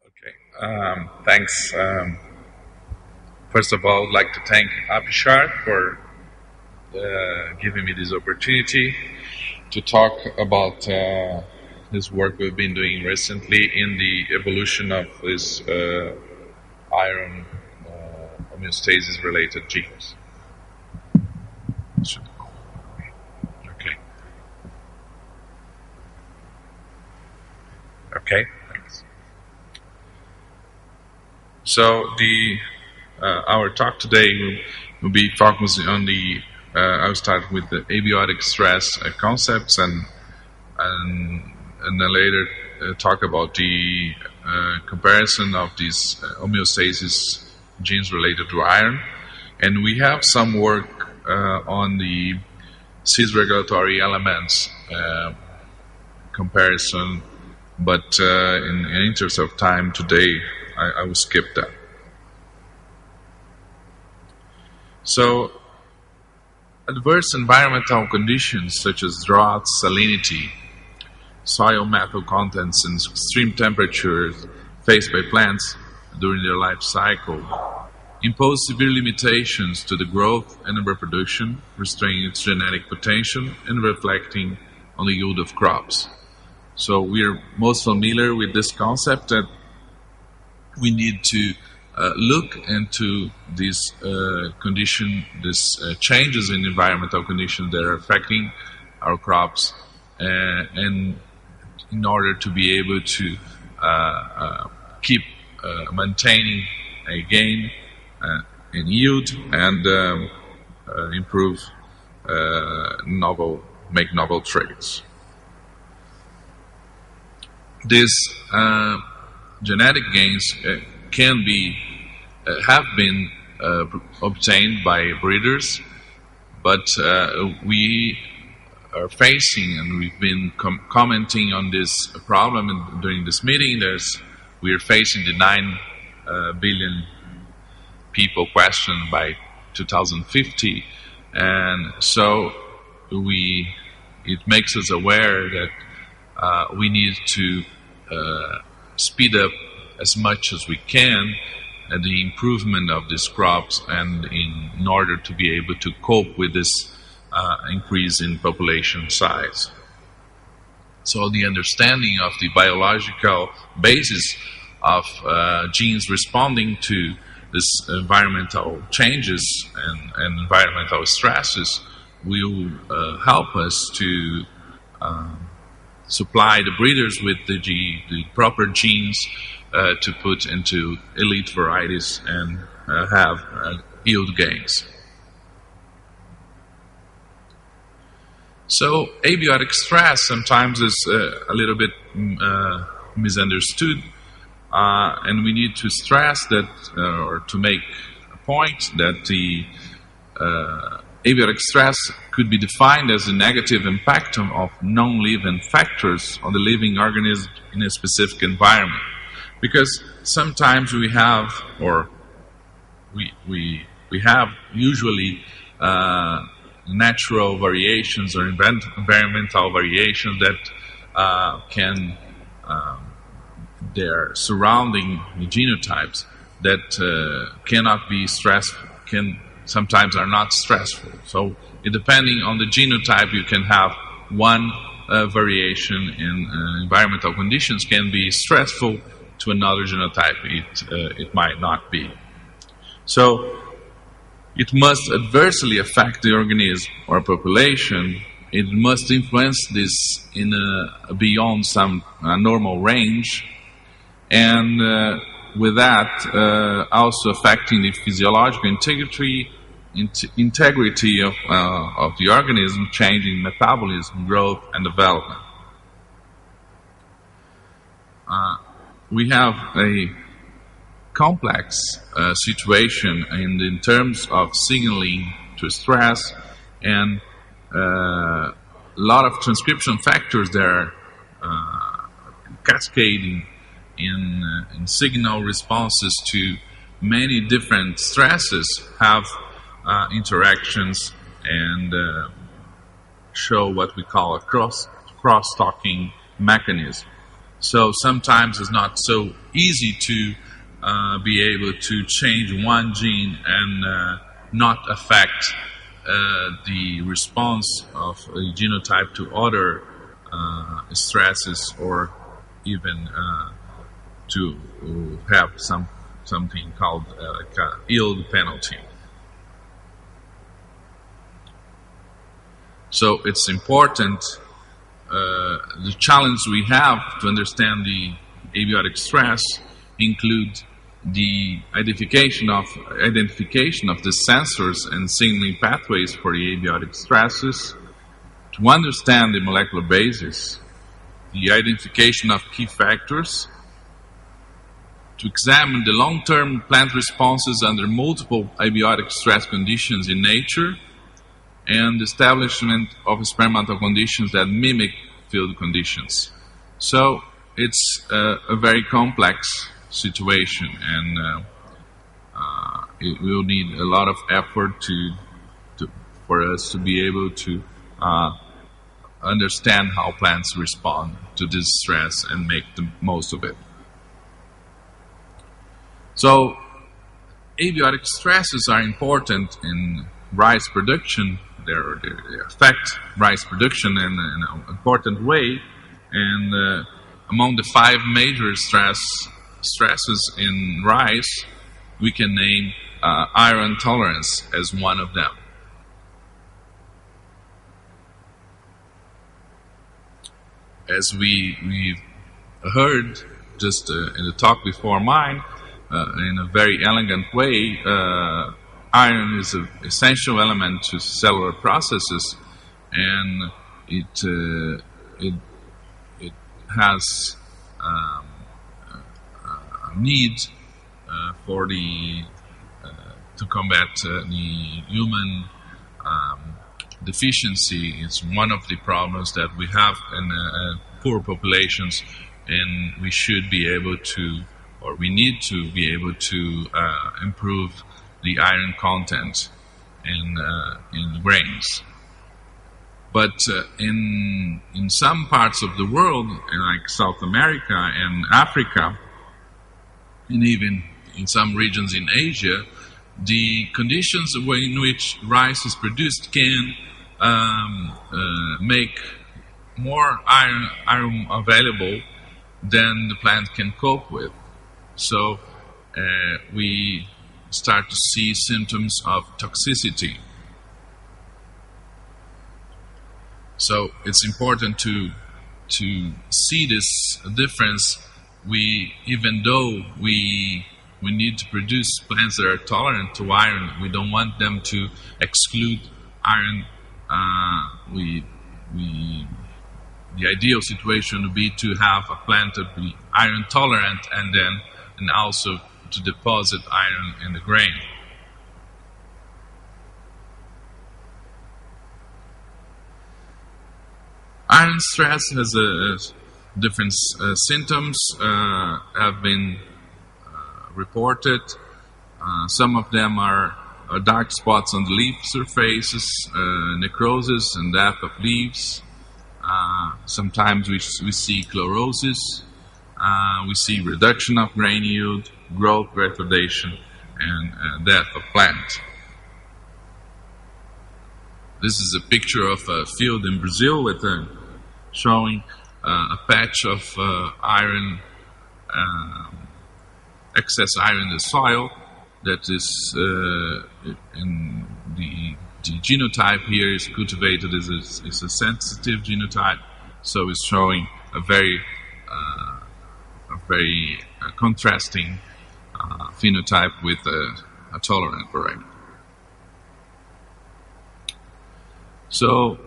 Okay. Thanks. First of all, I'd like to thank Abhishek for giving me this opportunity to talk about this work we've been doing recently in the evolution of this iron homeostasis-related genes. Okay. Okay. Thanks. So our talk today will be focusing on the. I'll start with the abiotic stress concepts, and then later talk about the comparison of these homeostasis genes related to iron. And we have some work on the cis regulatory elements comparison, but in interest of time today, I will skip that. So, adverse environmental conditions such as drought, salinity, soil metal contents, and extreme temperatures faced by plants during their life cycle impose severe limitations to the growth and reproduction, restraining its genetic potential and reflecting on the yield of crops. So we are most familiar with this concept that we need to look into these changes in environmental conditions that are affecting our crops, and in order to be able to keep maintaining a gain in yield and improve make novel trades. These genetic gains have been obtained by breeders, but we are facing, and we've been commenting on this problem during this meeting. We are facing the 9 billion people question by 2050, and so it makes us aware that we need to speed up as much as we can the improvement of these crops, and in order to be able to cope with this increase in population size. So the understanding of the biological basis of genes responding to this environmental changes and environmental stresses will help us to supply the breeders with the proper genes to put into elite varieties and have yield gains. So abiotic stress sometimes is a little bit misunderstood, and we need to stress that, or to make a point that the abiotic stress could be defined as a negative impact of non-living factors on the living organism in a specific environment. Because sometimes we have, or we have usually natural variations or environmental variations that they're surrounding the genotypes that cannot be stressful, sometimes are not stressful. So depending on the genotype, you can have one variation in environmental conditions can be stressful. To another genotype, it might not be. So it must adversely affect the organism or population. It must influence this in beyond some normal range, and with that also affecting the physiological integrity of the organism, changing metabolism, growth, and development. We have a complex situation in terms of signaling to stress, and a lot of transcription factors that are cascading in signal responses to many different stresses have interactions and show what we call a cross-talking mechanism. So sometimes it's not so easy to be able to change one gene and not affect the response of a genotype to other stresses, or even to have something called yield penalty. So it's important. The challenge we have to understand the abiotic stress include the identification of the sensors and signaling pathways for the abiotic stresses, to understand the molecular basis, the identification of key factors, to examine the long-term plant responses under multiple abiotic stress conditions in nature, and the establishment of experimental conditions that mimic field conditions. So it's a very complex situation, and it will need a lot of effort for us to be able to understand how plants respond to this stress and make the most of it. So abiotic stresses are important in rice production. They affect rice production in an important way, and among the 5 major stresses in rice, we can name iron tolerance as one of them. As we've heard just in the talk before mine, in a very elegant way, iron is an essential element to cellular processes, and it has a need for to combat the human deficiency. It's one of the problems that we have in poor populations, and we should be able to, or we need to be able to improve the iron content in grains. But in some parts of the world, like South America and Africa, and even in some regions in Asia, the conditions in which rice is produced can make more iron available than the plant can cope with. So we start to see symptoms of toxicity. So it's important to see this difference. Even though we need to produce plants that are tolerant to iron, we don't want them to exclude iron. The ideal situation would be to have a plant that be iron tolerant, and also to deposit iron in the grain. Iron stress has different symptoms have been reported. Some of them are dark spots on the leaf surfaces, necrosis and death of leaves. Sometimes we see chlorosis. We see reduction of grain yield, growth retardation, and death of plant. This is a picture of a field in Brazil with showing a patch of iron, excess iron in the soil. That is in the genotype here is cultivated is a sensitive genotype, so it's showing a very contrasting phenotype with a tolerant variety. So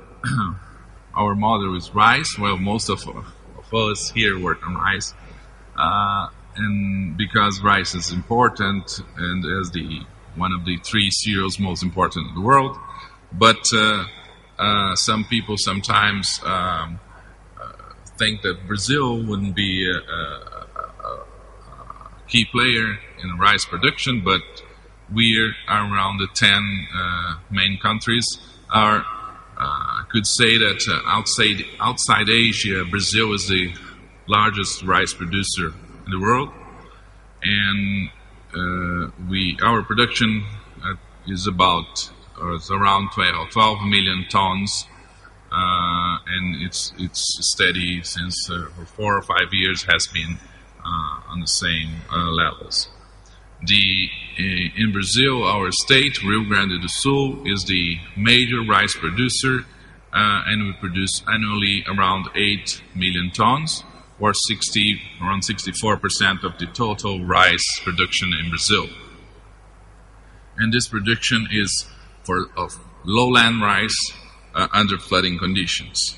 our model is rice. Well, most of us here work on rice, and because rice is important and is one of the 3 cereals most important in the world. But some people sometimes think that Brazil wouldn't be a key player in rice production, but we are around the 10 main countries. I could say that outside Asia, Brazil is the largest rice producer in the world, and our production is around 12 million tons, and it's steady since for 4 or 5 years has been on the same levels. In Brazil, our state, Rio Grande do Sul, is the major rice producer, and we produce annually around 8 million tons, or around 64% of the total rice production in Brazil. And this production is of lowland rice under flooding conditions.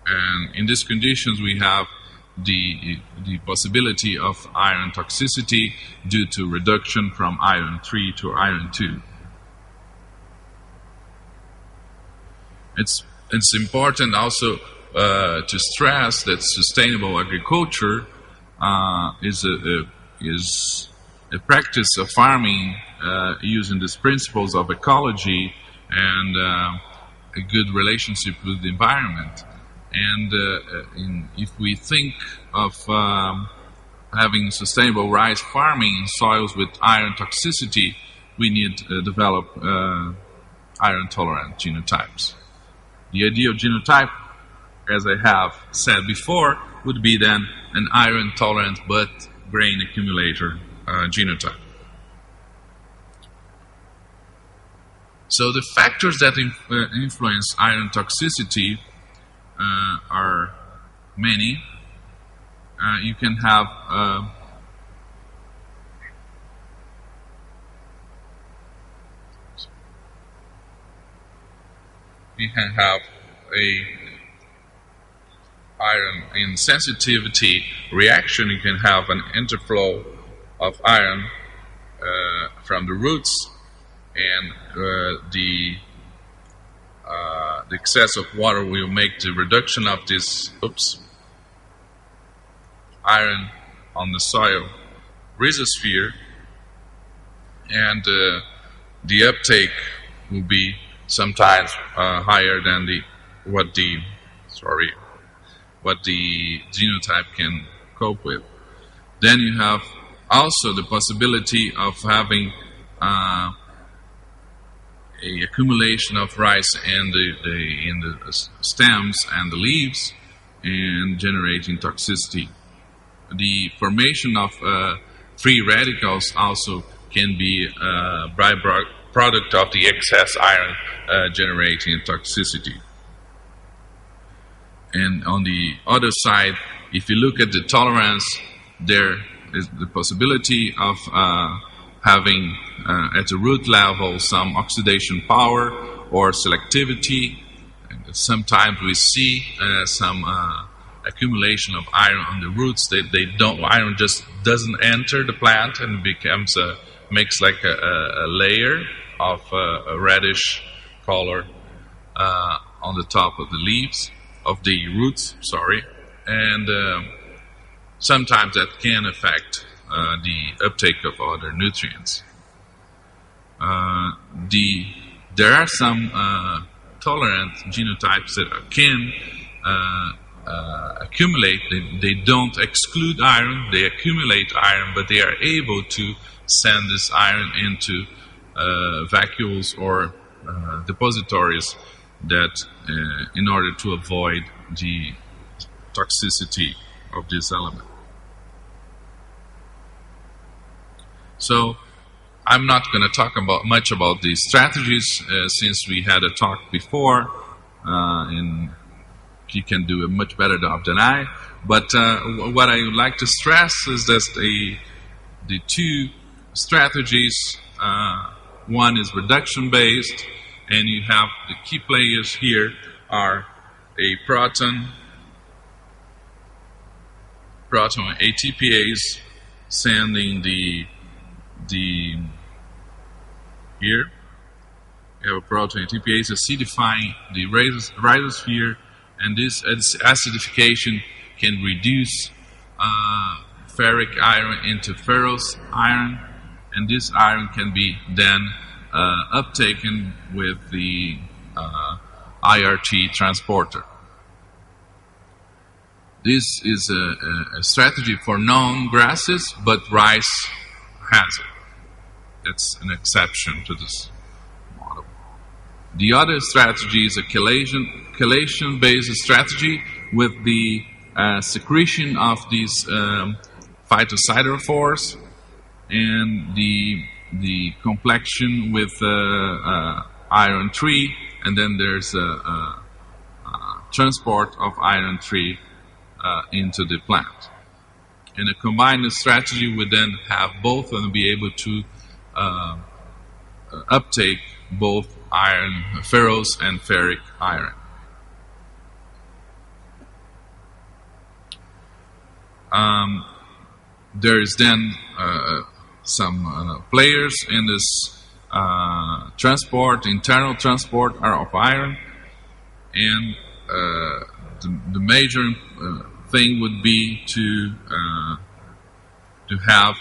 And in these conditions, we have the possibility of iron toxicity due to reduction from iron 3 to iron 2. It's important also to stress that sustainable agriculture is a practice of farming using these principles of ecology and a good relationship with the environment. And if we think of having sustainable rice farming in soils with iron toxicity, we need to develop iron-tolerant genotypes. The ideal genotype, as I have said before, would be then an iron-tolerant but grain accumulator genotype. So the factors that influence iron toxicity are many. You can have a iron insensitivity reaction. You can have an interflow of iron from the roots, and the excess of water will make the reduction of this iron on the soil rhizosphere, and the uptake will be sometimes higher than what the genotype can cope with. Then you have also the possibility of having a accumulation of rice in the stems and the leaves, and generating toxicity. The formation of free radicals also can be a byproduct of the excess iron generating toxicity. And on the other side, if you look at the tolerance, there is the possibility of having at the root level some oxidation power or selectivity. And sometimes we see some accumulation of iron on the roots. Iron just doesn't enter the plant and makes like a layer of a reddish color on the top of the leaves, of the roots, and sometimes that can affect the uptake of other nutrients. There are some tolerant genotypes that can accumulate. They don't exclude iron, they accumulate iron, but they are able to send this iron into vacuoles or depositories that in order to avoid the toxicity of this element. So I'm not going to talk much about these strategies since we had a talk before, and he can do a much better job than I. But what I would like to stress is that the two strategies, one is reduction based, and you have the key players here are a proton ATPase sending here you have a proton ATPase acidifying the rhizosphere, and this acidification can reduce ferric iron into ferrous iron, and this iron can be then uptaken with the IRT transporter. This is a strategy for non-grasses, but rice has it. That's an exception to this model. The other strategy is a chelation-based strategy with the secretion of these phytocytophores and the complexion with iron 3, and then there's a transport of iron 3 into the plant. And a combined strategy would then have both and be able to uptake both iron, ferrous and ferric iron. There is then some players in this internal transport of iron, and the major thing would be to have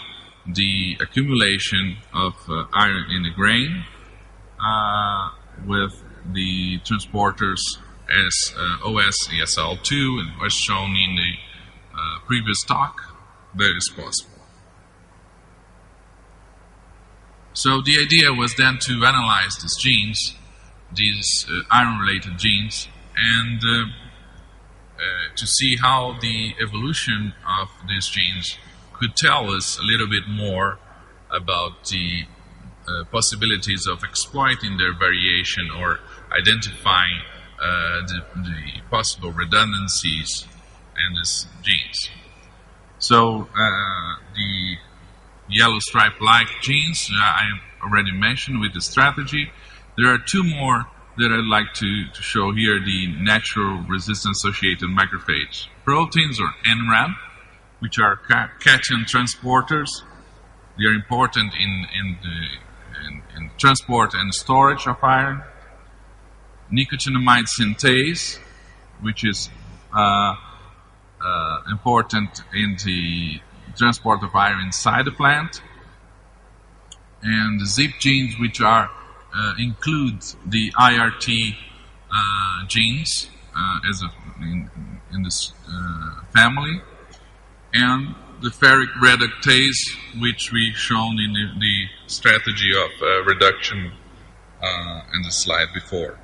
the accumulation of iron in the grain with the transporters as OS-ESL2, and was shown in the previous talk. That is possible. So the idea was then to analyze these genes, these iron-related genes, and to see how the evolution of these genes could tell us a little bit more about the possibilities of exploiting their variation or identifying the possible redundancies in these genes. So the yellow stripe-like genes I already mentioned with the strategy. There are two more that I'd like to show here: the natural resistance-associated macrophage proteins, or NRAP, which are cation transporters. They are important in transport and storage of iron. Nicotinamide synthase, which is important in the transport of iron inside the plant, and the ZIP genes, which are include the IRT genes in this family, and the ferric reductase, which we shown in the strategy of reduction in the slide before.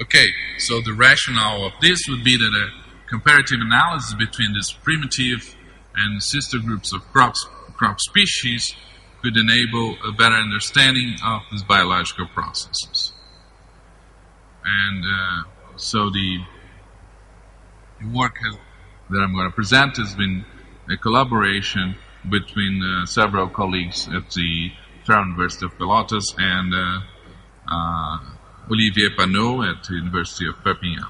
Okay, so the rationale of this would be that a comparative analysis between this primitive and sister groups of crop species could enable a better understanding of these biological processes. And so the work that I'm going to present has been a collaboration between several colleagues at the Federal University of Pelotas and Olivier Panot at the University of Perpignan.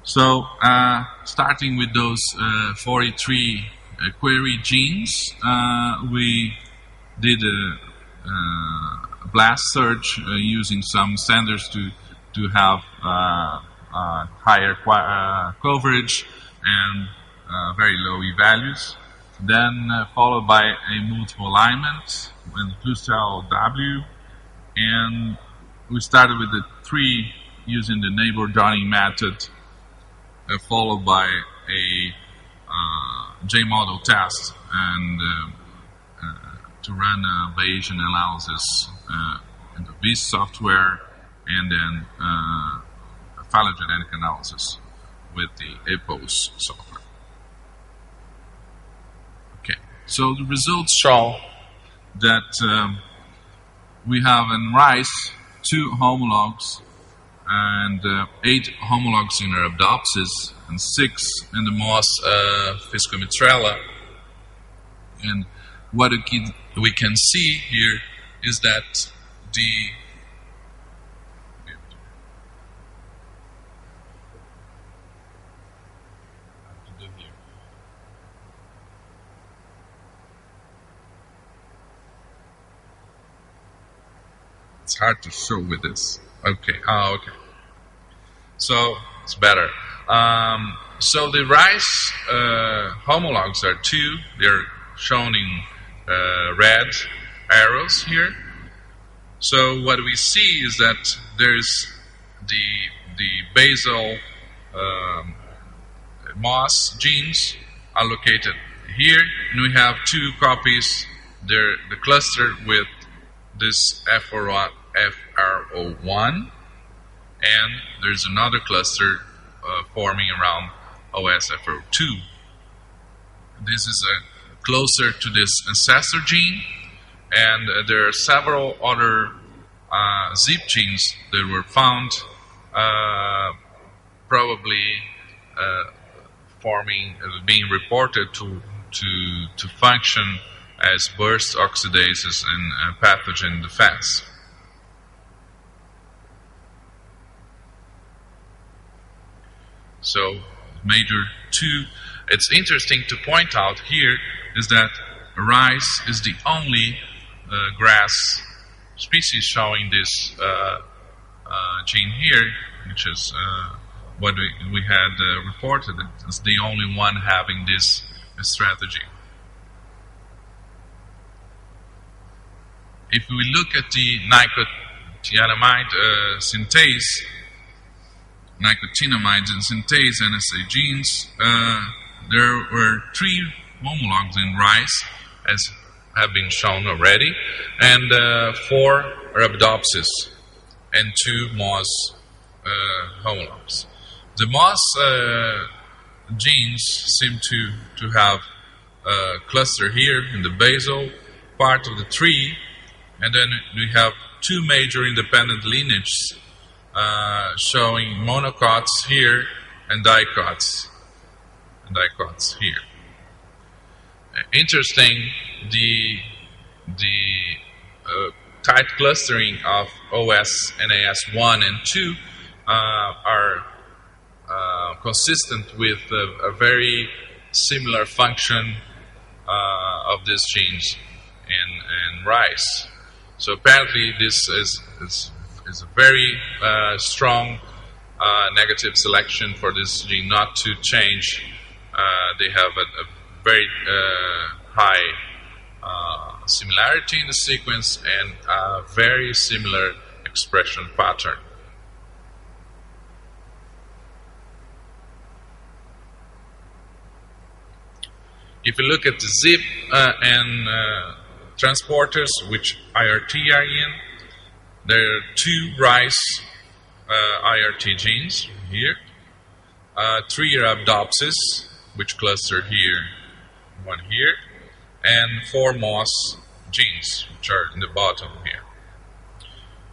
So, starting with those 43 query genes, we did a blast search using some standards to have higher coverage and very low E-values. Then followed by a multiple alignment with Clustral W, and we started with the 3 using the neighbor joining method, followed by a J-model test, and to run a Bayesian analysis in the BEAST software, and then a phylogenetic analysis with the EPOS software. Okay, so the results show that we have in rice 2 homologs and 8 homologs in Arabidopsis and 6 in the moss Physcomitrella. And what we can see here is that it's hard to show with this. Okay. Okay. So it's better. So the rice homologs are 2. They're shown in red arrows here. So what we see is that there's the basal moss genes are located here, and we have two copies. They're the cluster with this FRO1, and there's another cluster forming around OSFRO2. This is closer to this ancestor gene, and there are several other ZIP genes that were found, probably being reported to function as burst oxidases and pathogen defense. So, major two. It's interesting to point out here is that rice is the only grass species showing this gene here, which is what we had reported. It's the only one having this strategy. If we look at the nicotinamide synthase, nicotinamide and synthase NSA genes, there were 3 homologs in rice, as have been shown already, and 4 Arabidopsis and 2 moss homologs. The moss genes seem to have a cluster here in the basal part of the tree, and then we have 2 major independent lineages showing monocots here and dicots here. Interesting, the tight clustering of OS and AS1 and 2 are consistent with a very similar function of these genes in rice. So apparently this is a very strong negative selection for this gene not to change. They have a very high similarity in the sequence and a very similar expression pattern. If you look at the ZIP and transporters, which IRT are in, there are 2 rice IRT genes here, 3 Arabidopsis, which cluster here, 1 here, and 4 moss genes, which are in the bottom here.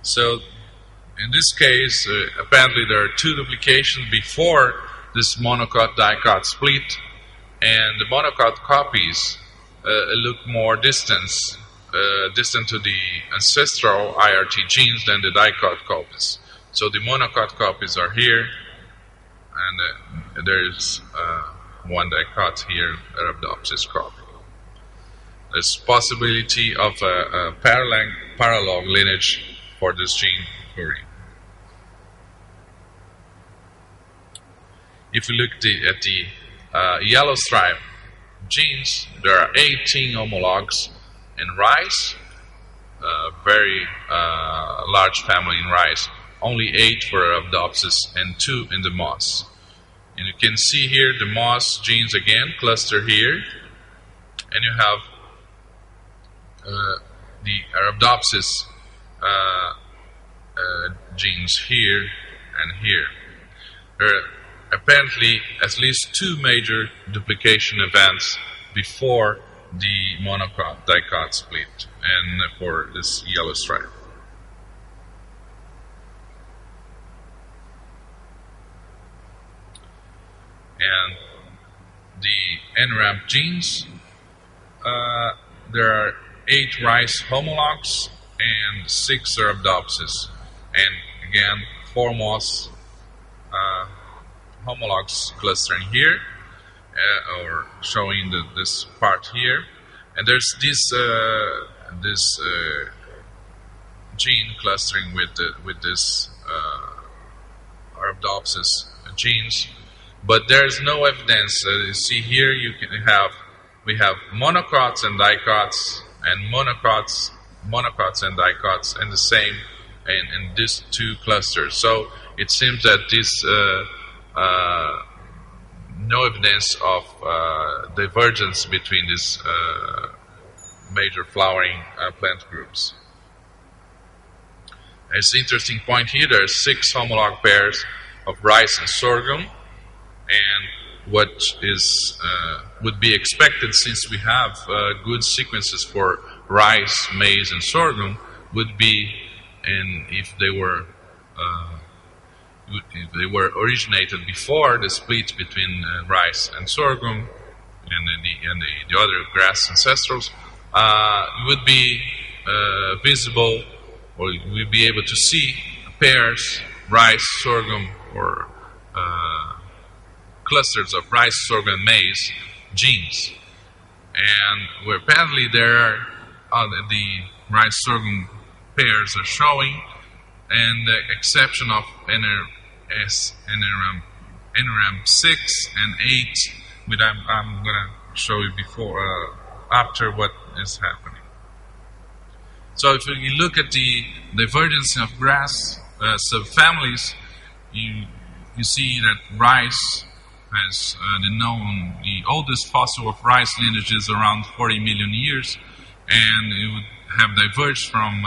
So in this case, apparently there are 2 duplications before this monocot-dicot split, and the monocot copies look more distant to the ancestral IRT genes than the dicot copies. So the monocot copies are here, and there's 1 dicot here, Arabidopsis copy. There's possibility of a paralog lineage for this gene occurring. If you look at the yellow stripe genes, there are 18 homologs in rice, very large family in rice, only 8 for Arabidopsis and 2 in the moss. And you can see here the moss genes again cluster here, and you have the Arabidopsis genes here and here. There are apparently at least 2 major duplication events before the monocot-dicot split and for this yellow stripe. And the NRAMP genes, there are 8 rice homologs and 6 Arabidopsis, and again 4 moss homologs clustering here, or showing this part here, and there's this gene clustering with this Arabidopsis genes, but there's no evidence. You see here, we have monocots and dicots, and monocots and dicots, and the same in these 2 clusters. So it seems that this no evidence of divergence between these major flowering plant groups. It's an interesting point here. There are 6 homolog pairs of rice and sorghum, and what is would be expected, since we have good sequences for rice, maize, and sorghum, would be, and if they were originated before the split between rice and sorghum and the other grass ancestrals, would be visible, or we'd be able to see pairs, rice, sorghum, or clusters of rice, sorghum, and maize genes. And where apparently there are the rice, sorghum pairs are showing, and the exception of NRM 6 and 8, which I'm going to show you after what is happening. So if you look at the divergence of grass subfamilies, you see that rice has the oldest fossil of rice lineage is around 40 million years, and it would have diverged from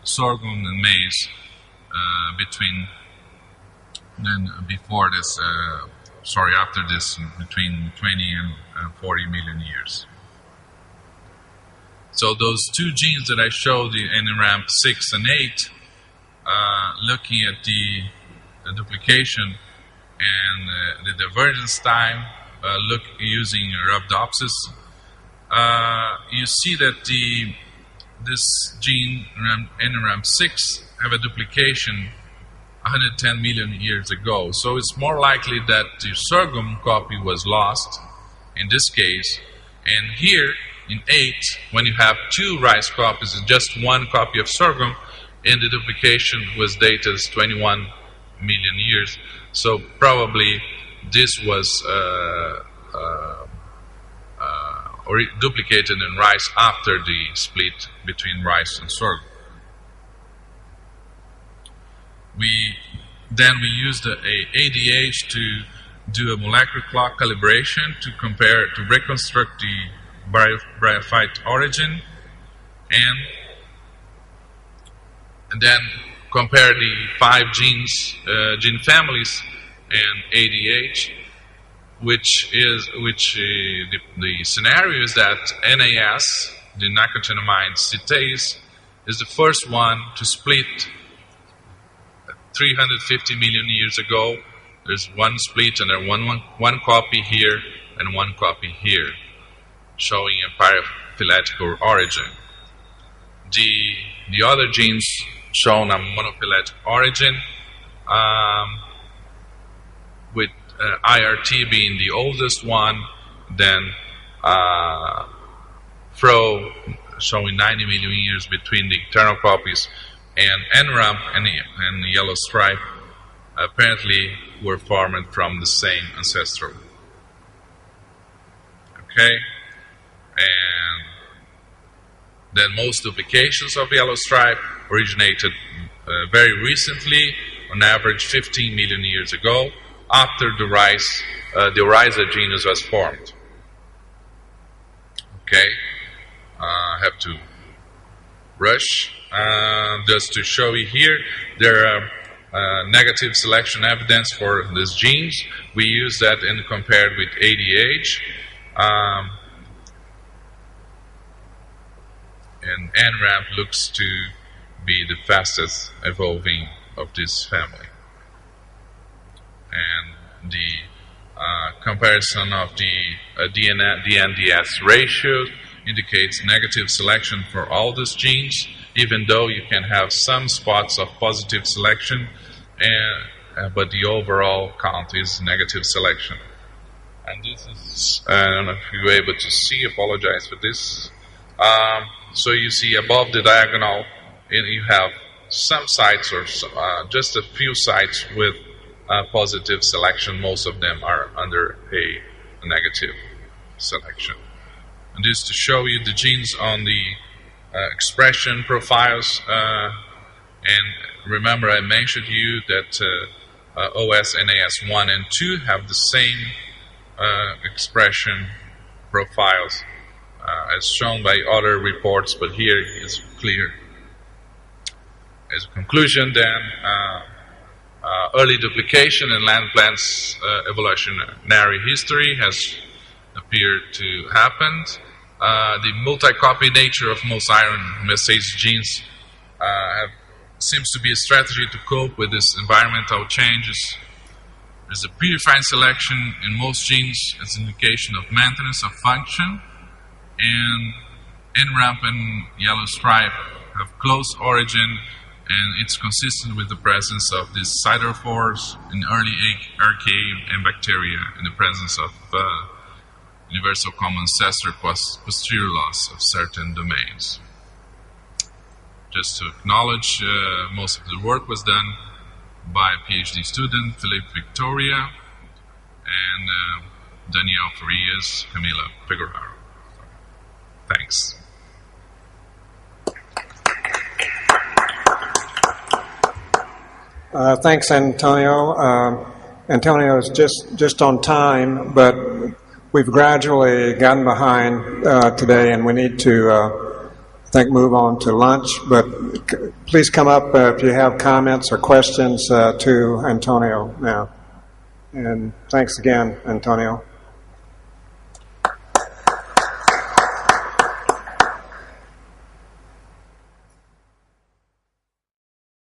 sorghum and maize after this, between 20 and 40 million years. So those 2 genes that I showed, the NRAM 6 and 8, looking at the duplication and the divergence time, using Rhabdopsis, you see that this gene NRAM 6 have a duplication 110 million years ago. So it's more likely that the sorghum copy was lost in this case. And here in 8, when you have 2 rice copies and just 1 copy of sorghum, and the duplication was dated as 21 million years. So probably this was duplicated in rice after the split between rice and sorghum. We used a ADH to do a molecular clock calibration to reconstruct the bryophyte origin, and then compare the 5 gene families and ADH, the scenario is that NAS, the nicotinamide cytase, is the first one to split 350 million years ago. There's 1 split, and there's one copy here and 1 copy here, showing a paraphyletic origin. The other genes shown a monophyletic origin, with IRT being the oldest one, then Fro showing 90 million years between the internal copies, and NRAM and the yellow stripe apparently were formed from the same ancestral. Okay, and then most duplications of yellow stripe originated very recently, on average 15 million years ago, after the Oryza genus was formed. Okay, I have to rush. Just to show you here, there are negative selection evidence for these genes. We use that and compared with ADH. And NRAM looks to be the fastest evolving of this family. And the comparison of the DNDS ratio indicates negative selection for all these genes, even though you can have some spots of positive selection, but the overall count is negative selection. And this is, I don't know if you were able to see, apologize for this. So you see above the diagonal, you have some sites, or just a few sites with positive selection. Most of them are under a negative selection. And this to show you the genes on the expression profiles, and remember I mentioned to you that OS and AS1 and 2 have the same expression profiles as shown by other reports, but here is clear. As a conclusion, then, early duplication in land plants evolutionary history has appeared to happen. The multi-copy nature of most iron message genes seems to be a strategy to cope with these environmental changes. There's a predefined selection in most genes as an indication of maintenance of function, and N-ramp and yellow stripe have close origin, and it's consistent with the presence of these siderophores in early archaea and bacteria, in the presence of universal common ancestor posterior loss of certain domains. Just to acknowledge, most of the work was done by a PhD student, Philippe Victoria, and Danielle Farias, Camila Figueroa. Thanks. Thanks, Antonio. Antonio is just on time, but we've gradually gotten behind today, and we need to, I think, move on to lunch. But please come up if you have comments or questions to Antonio now. And thanks again, Antonio.